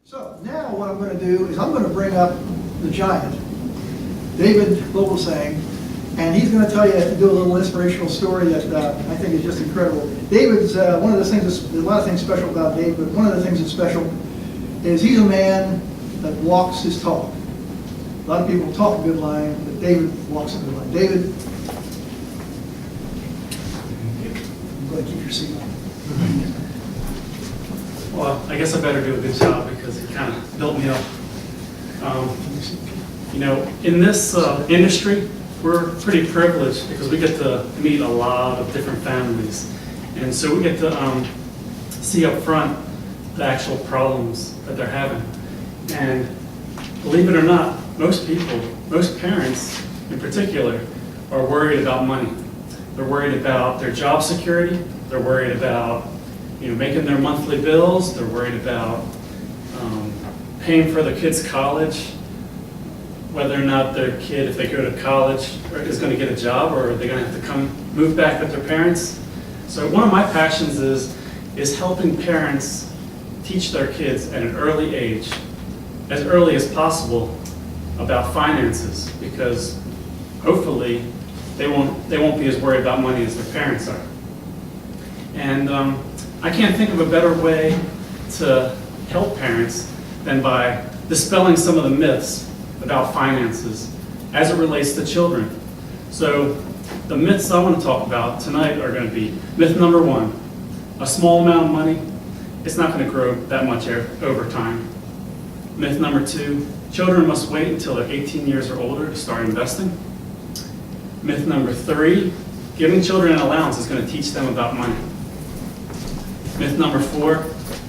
So now what I'm going to do is I'm going to bring up the giant, David Vogelsang, and he's going to tell you, do a little inspirational story that I think is just incredible. David's, one of the things, there's a lot of things special about Dave, but one of the things that's special is he's a man that walks his talk. A lot of people talk a good line, but David walks a good line. David, I'm going to keep your seat on. Well, I guess I better do a good job because it kind of built me up. You know, in this industry, we're pretty privileged because we get to meet a lot of different families. And so we get to see up front the actual problems that they're having. And believe it or not, most people, most parents in particular, are worried about money. They're worried about their job security. They're worried about making their monthly bills. They're worried about paying for their kids' college, whether or not their kid, if they go to college, is going to get a job, or are they going to have to move back with their parents. So one of my passions is helping parents teach their kids at an early age, as early as possible, about finances, because hopefully they won't be as worried about money as their parents are. And I can't think of a better way to help parents than by dispelling some of the myths about finances as it relates to children. So the myths I want to talk about tonight are going to be myth number one: a small amount of money, it's not going to grow that much over time. Myth number two: children must wait until they're 18 years or older to start investing. Myth number three: giving children an allowance is going to teach them about money. Myth number four: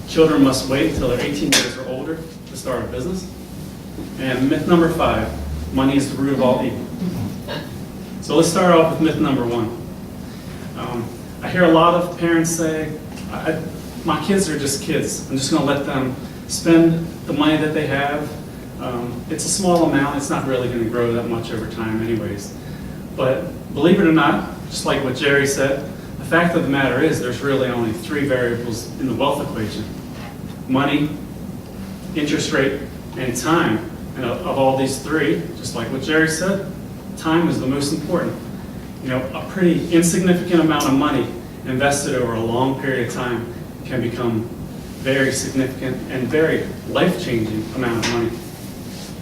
children must wait until they're 18 years or older to start a business. And myth number five: money is the root of all evil. So let's start off with myth number one. I hear a lot of parents say, my kids are just kids. I'm just going to let them spend the money that they have. It's a small amount. It's not really going to grow that much over time anyways. But believe it or not, just like what Jerry said, the fact of the matter is there's really only three variables in the wealth equation: money, interest rate, and time. And of all these three, just like what Jerry said, time is the most important. A pretty insignificant amount of money invested over a long period of time can become very significant and very life-changing amount of money.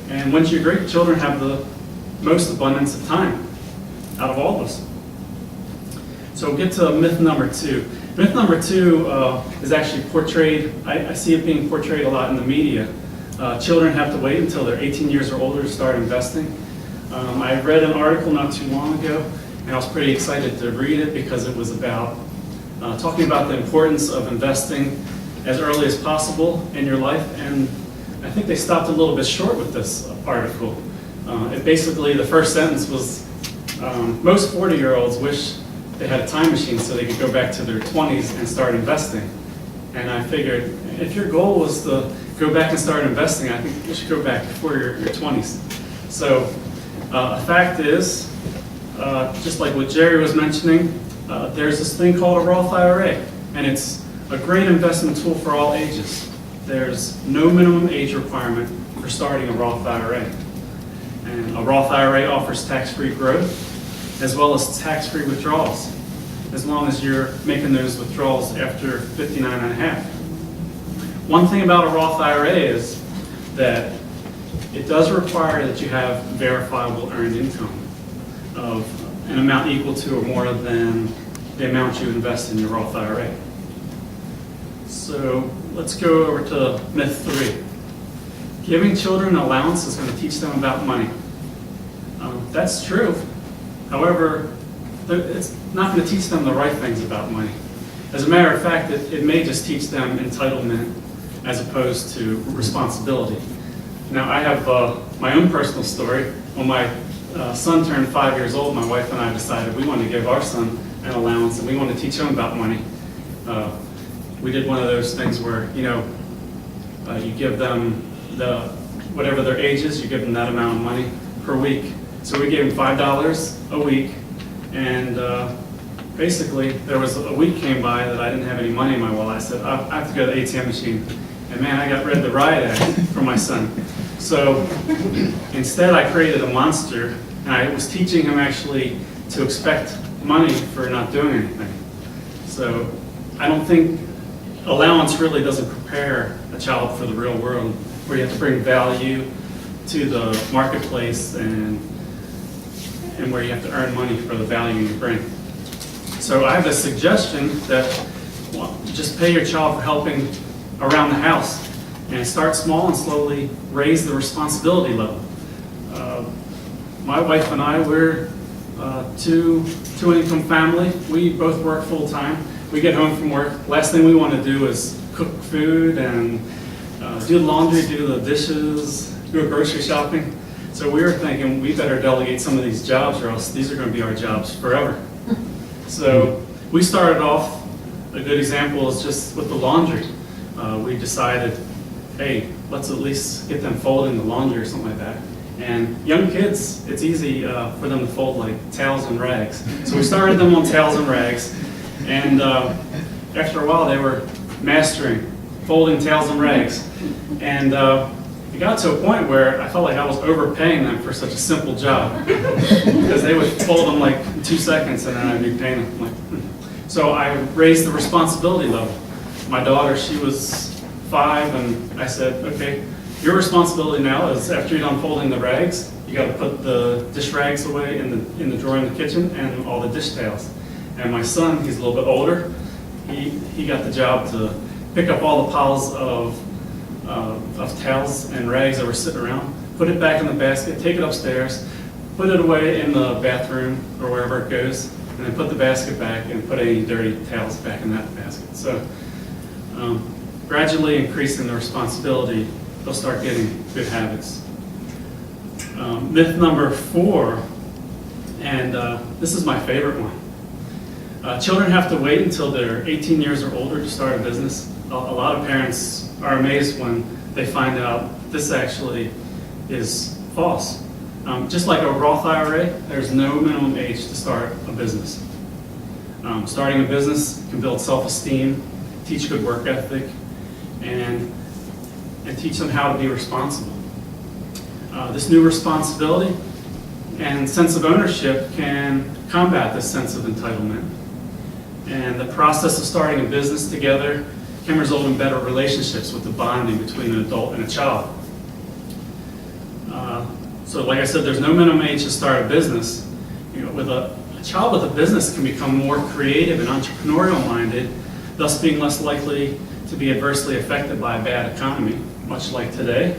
And wouldn't you agree, children have the most abundance of time out of all of us. So we'll get to myth number two. Myth number two is actually portrayed, I see it being portrayed a lot in the media. Children have to wait until they're 18 years or older to start investing. I read an article not too long ago, and I was pretty excited to read it because it was about talking about the importance of investing as early as possible in your life. And I think they stopped a little bit short with this article. Basically, the first sentence was, most 40-year-olds wish they had a time machine so they could go back to their 20s and start investing. And I figured, if your goal was to go back and start investing, I think you should go back before your 20s. So a fact is, just like what Jerry was mentioning, there's this thing called a Roth IRA, and it's a great investment tool for all ages. There's no minimum age requirement for starting a Roth IRA. And a Roth IRA offers tax-free growth as well as tax-free withdrawals, as long as you're making those withdrawals after 59 and a half. One thing about a Roth IRA is that it does require that you have verifiable earned income of an amount equal to or more than the amount you invest in your Roth IRA. So let's go over to myth three. Giving children an allowance is going to teach them about money. That's true. However, it's not going to teach them the right things about money. As a matter of fact, it may just teach them entitlement as opposed to responsibility. Now, I have my own personal story. When my son turned 5 years old, my wife and I decided we wanted to give our son an allowance and we wanted to teach him about money. We did one of those things where, you give them whatever their age is, you give them that amount of money per week. So we gave him $5 a week, and basically there was a week came by that I didn't have any money in my wallet. I said, I have to go to the ATM machine And man, I got read the riot act for my son. So instead I created a monster, and I was teaching him actually to expect money for not doing anything. So I don't think allowance really doesn't prepare a child for the real world, where you have to bring value to the marketplace and where you have to earn money for the value you bring. So I have a suggestion that just pay your child for helping around the house and start small and slowly raise the responsibility level. My wife and I, we're two-income family. We both work full-time. We get home from work. Last thing we want to do is cook food and do the laundry, do the dishes, go grocery shopping. So we were thinking we better delegate some of these jobs, or else these are going to be our jobs forever. So we started off, a good example is just with the laundry. We decided, hey, let's at least get them folding the laundry or something like that. And young kids, it's easy for them to fold like towels and rags. So we started them on towels and rags. And after a while, they were mastering folding towels and rags. And it got to a point where I felt like I was overpaying them for such a simple job. Because they would fold them like in 2 seconds, and then I'd be paying them. Like, So I raised the responsibility level. My daughter, she was 5, and I said, okay, your responsibility now is after you're done folding the rags, you got to put the dish rags away in the drawer in the kitchen and all the dish towels. And my son, he's a little bit older, he got the job to pick up all the piles of towels and rags that were sitting around, put it back in the basket, take it upstairs, put it away in the bathroom or wherever it goes, and then put the basket back and put any dirty towels back in that basket. So gradually increasing the responsibility, they'll start getting good habits. Myth number 4, and this is my favorite one. Children have to wait until they're 18 years or older to start a business. A lot of parents are amazed when they find out this actually is false. Just like a Roth IRA, there's no minimum age to start a business. Starting a business can build self-esteem, teach good work ethic, and teach them how to be responsible. This new responsibility and sense of ownership can combat this sense of entitlement. And the process of starting a business together can result in better relationships with the bonding between an adult and a child. So like I said, there's no minimum age to start a business. With a child with a business can become more creative and entrepreneurial minded, thus being less likely to be adversely affected by a bad economy, much like today.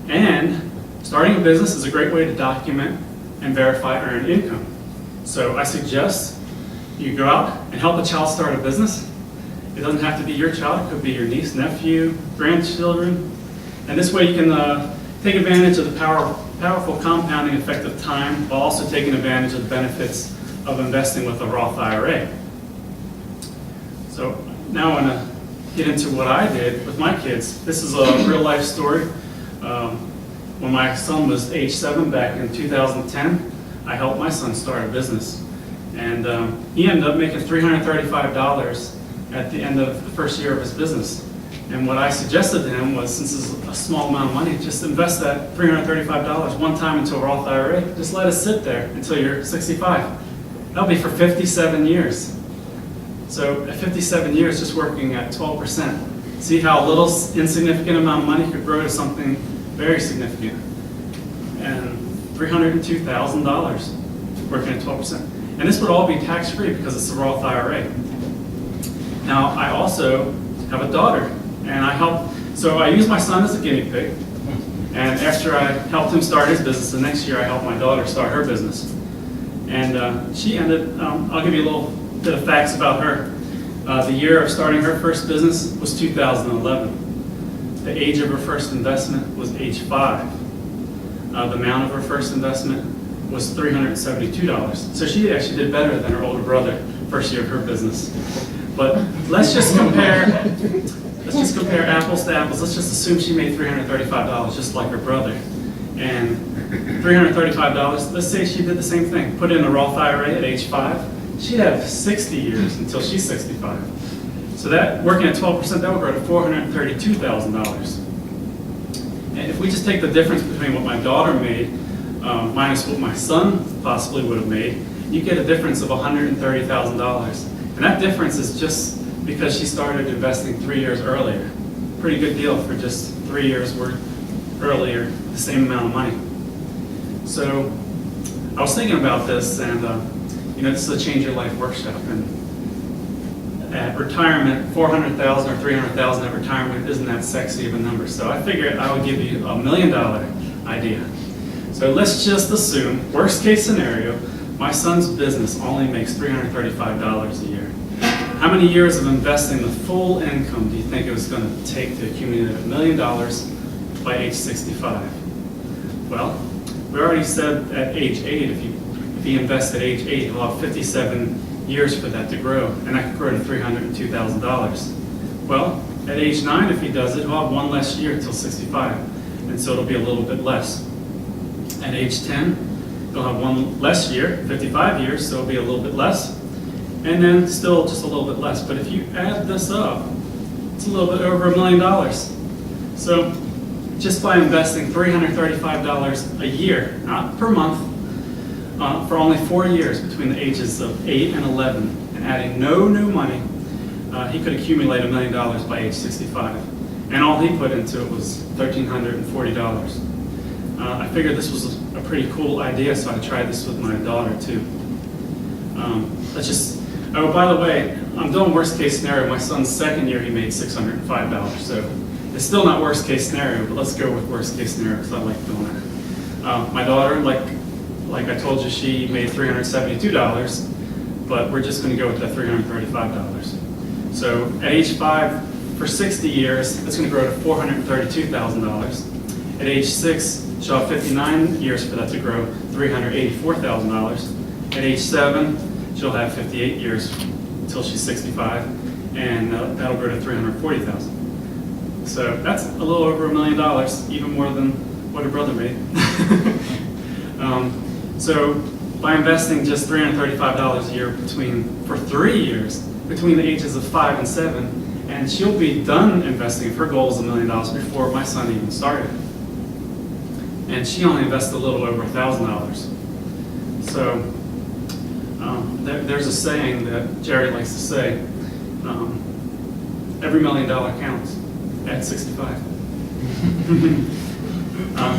And starting a business is a great way to document and verify earned income. So I suggest you go out and help a child start a business. It doesn't have to be your child, it could be your niece, nephew, grandchildren. And this way you can take advantage of the powerful compounding effect of time, while also taking advantage of the benefits of investing with a Roth IRA. So now I want to get into what I did with my kids. This is a real life story. When my son was age 7 back in 2010, I helped my son start a business. And he ended up making $335 at the end of the first year of his business. And what I suggested to him was, since it's a small amount of money, just invest that $335 one time into a Roth IRA. Just let it sit there until you're 65. That'll be for 57 years. So at 57 years, just working at 12%. See how a little insignificant amount of money could grow to something very significant. And $302,000 working at 12%. And this would all be tax-free because it's a Roth IRA. Now, I also have a daughter, and so I use my son as a guinea pig. And after I helped him start his business, the next year I helped my daughter start her business. And she ended, I'll give you a little bit of facts about her. The year of starting her first business was 2011. The age of her first investment was age 5. The amount of her first investment was $372. So she actually did better than her older brother first year of her business. But let's just compare apples to apples. Let's just assume she made $335 just like her brother. And $335, let's say she did the same thing, put in a Roth IRA at age 5, she'd have 60 years until she's 65. So that, working at 12%, that will grow to $432,000. And if we just take the difference between what my daughter made minus what my son possibly would have made, you get a difference of $130,000. And that difference is just because she started investing 3 years earlier. Pretty good deal for just 3 years worth earlier, the same amount of money. So I was thinking about this, and this is a Change Your Life workshop, and at retirement, 400,000 or 300,000 at retirement isn't that sexy of a number. So I figured I would give you $1 million idea. So let's just assume, worst case scenario, my son's business only makes $335 a year. How many years of investing the full income do you think it was going to take to accumulate $1 million by age 65? Well, we already said at age 8, if he invests at age 8, he'll have 57 years for that to grow, and that could grow to $302,000. Well, at age 9, if he does it, he'll have one less year till 65, and so it'll be a little bit less. At age 10, he'll have one less year, 55 years, so it'll be a little bit less, and then still just a little bit less. But if you add this up, it's a little bit over $1 million. So just by investing $335 a year, not per month, for only 4 years between the ages of 8 and 11, and adding no new money, he could accumulate $1 million by age 65. And all he put into it was $1,340. I figured this was a pretty cool idea, so I tried this with my daughter too. Oh, by the way, I'm doing worst case scenario. My son's second year, he made $605. So it's still not worst case scenario, but let's go with worst case scenario because I like doing that. My daughter, like I told you, she made $372, but we're just going to go with that $335. So at age 5, for 60 years, that's going to grow to $432,000. At age 6, she'll have 59 years for that to grow, $384,000. At age 7, she'll have 58 years until she's 65, and that'll grow to $340,000. So that's a little over $1 million, even more than what her brother made. So by investing just $335 a year for 3 years, between the ages of 5 and 7, and she'll be done investing if her goal is $1 million before my son even started. And she only invested a little over $1,000. So there's a saying that Jerry likes to say, every $1 million counts at 65.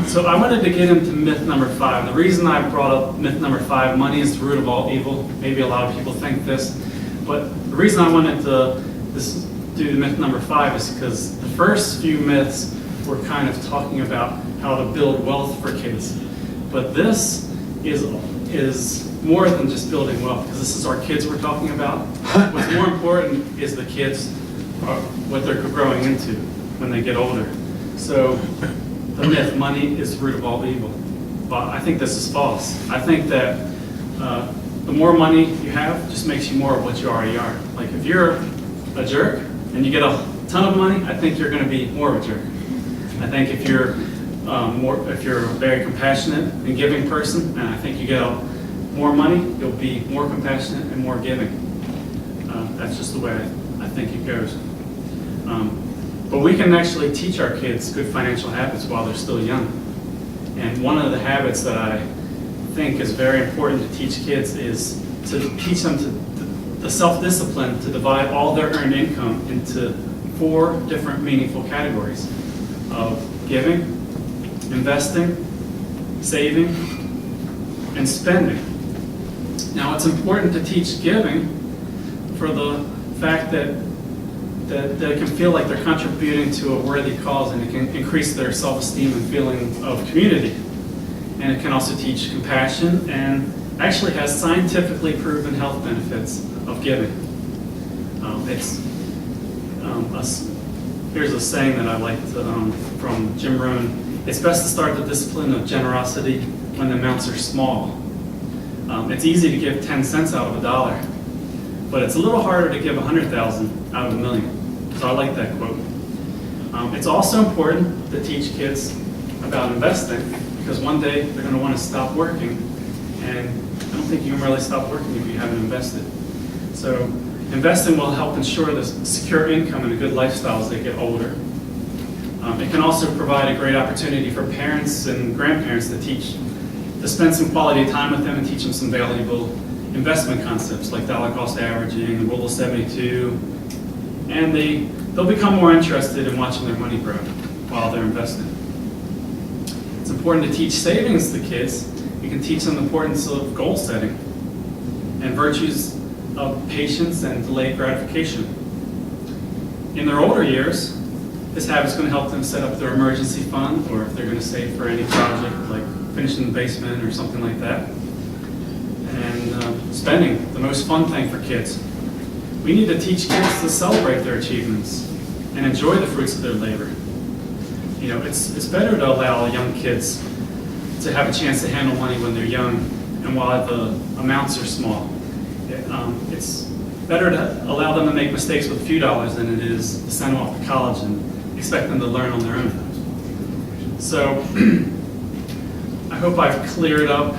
So I wanted to get into myth number 5. The reason I brought up myth number 5, money is the root of all evil. Maybe a lot of people think this, but the reason I wanted to do myth number 5 is because the first few myths were kind of talking about how to build wealth for kids. But this is more than just building wealth, because this is our kids we're talking about. What's more important is the kids, what they're growing into when they get older. So the myth, money is the root of all evil. Well, I think this is false. I think that the more money you have just makes you more of what you already are. Like if you're a jerk and you get a ton of money, I think you're going to be more of a jerk. I think if you're a very compassionate and giving person, and I think you get more money, you'll be more compassionate and more giving. That's just the way I think it goes. But we can actually teach our kids good financial habits while they're still young. And one of the habits that I think is very important to teach kids is to teach them the self-discipline to divide all their earned income into 4 different meaningful categories of giving, investing, saving, and spending. Now, it's important to teach giving for the fact that they can feel like they're contributing to a worthy cause, and it can increase their self-esteem and feeling of community. And it can also teach compassion, and actually has scientifically proven health benefits of giving. Here's a saying that I liked from Jim Rohn. It's best to start the discipline of generosity when the amounts are small. It's easy to give 10 cents out of $1, but it's a little harder to give 100,000 out of $1 million. So I like that quote. It's also important to teach kids about investing, because one day they're going to want to stop working, and I don't think you can really stop working if you haven't invested. So Investing will help ensure the secure income and a good lifestyle as they get older. It can also provide a great opportunity for parents and grandparents to spend some quality time with them and teach them some valuable investment concepts like dollar cost averaging, the rule of 72, and they'll become more interested in watching their money grow while they're investing. It's important to teach savings to kids. You can teach them the importance of goal setting and virtues of patience and delayed gratification. In their older years, this habit is going to help them set up their emergency fund, or if they're going to save for any project like finishing the basement or something like that. And spending, the most fun thing for kids. We need to teach kids to celebrate their achievements and enjoy the fruits of their labor. You know, it's better to allow young kids to have a chance to handle money when they're young and while the amounts are small. It's better to allow them to make mistakes with a few dollars than it is to send them off to college and expect them to learn on their own. So I hope I've cleared up.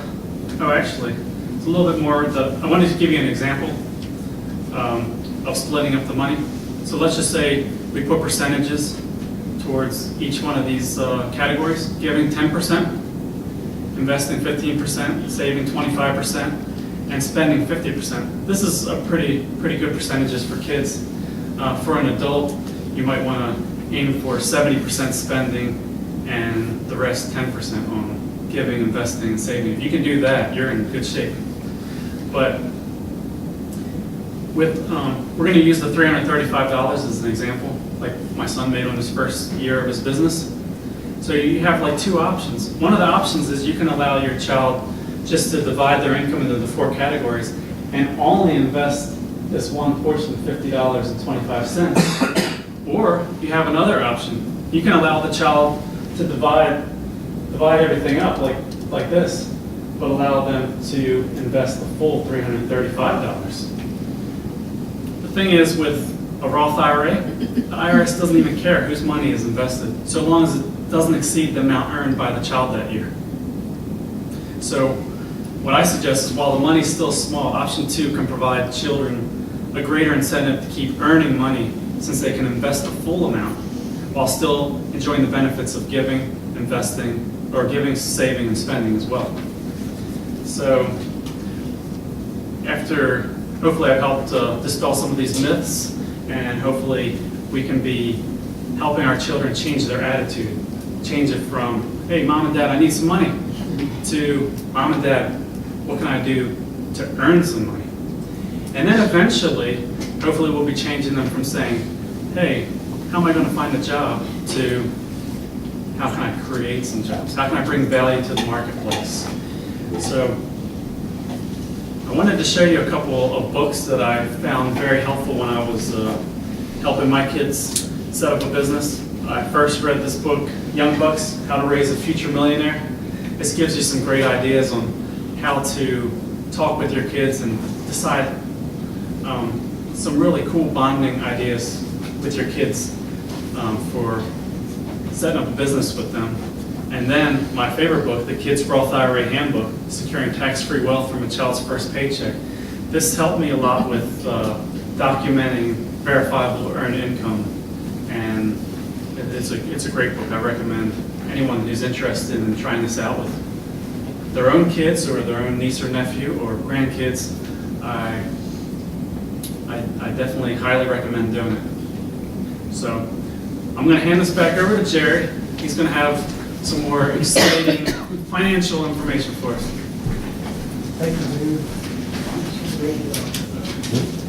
Oh, actually, it's a little bit more. I wanted to give you an example of splitting up the money. So let's just say we put percentages towards each one of these categories, giving 10%, investing 15%, saving 25%, and spending 50%. This is a pretty good percentages for kids. For an adult, you might want to aim for 70% spending and the rest 10% on giving, investing, and saving. If you can do that, you're in good shape. But we're going to use the $335 as an example, like my son made on his first year of his business. So you have like two options. One of the options is you can allow your child just to divide their income into the four categories and only invest this one portion of $50.25. Or you have another option. You can allow the child to divide everything up like this, but allow them to invest the full $335. The thing is, with a Roth IRA, the IRS doesn't even care whose money is invested, so long as it doesn't exceed the amount earned by the child that year. So what I suggest is, while the money is still small, option 2 can provide children a greater incentive to keep earning money, since they can invest the full amount while still enjoying the benefits of giving, investing, or giving, saving, and spending as well. So hopefully I've helped dispel some of these myths, and hopefully we can be helping our children change their attitude. Change it from, hey, Mom and Dad, I need some money, to, Mom and Dad, what can I do to earn some money? And then eventually, hopefully we'll be changing them from saying, hey, how am I going to find a job, to how can I create some jobs? How can I bring value to the marketplace? So I wanted to show you a couple of books that I found very helpful when I was helping my kids set up a business. I first read this book, Young Bucks, How to Raise a Future Millionaire. This gives you some great ideas on how to talk with your kids and decide some really cool bonding ideas with your kids for setting up a business with them. And then my favorite book, The Kids Roth IRA Handbook, Securing Tax-Free Wealth from a Child's First Paycheck. This helped me a lot with documenting verifiable earned income, and it's a great book. I recommend anyone who's interested in trying this out with their own kids or their own niece or nephew or grandkids. I definitely highly recommend doing it. So I'm going to hand this back over to Jerry. He's going to have some more exciting financial information for us. Thank you, Dave. Great job.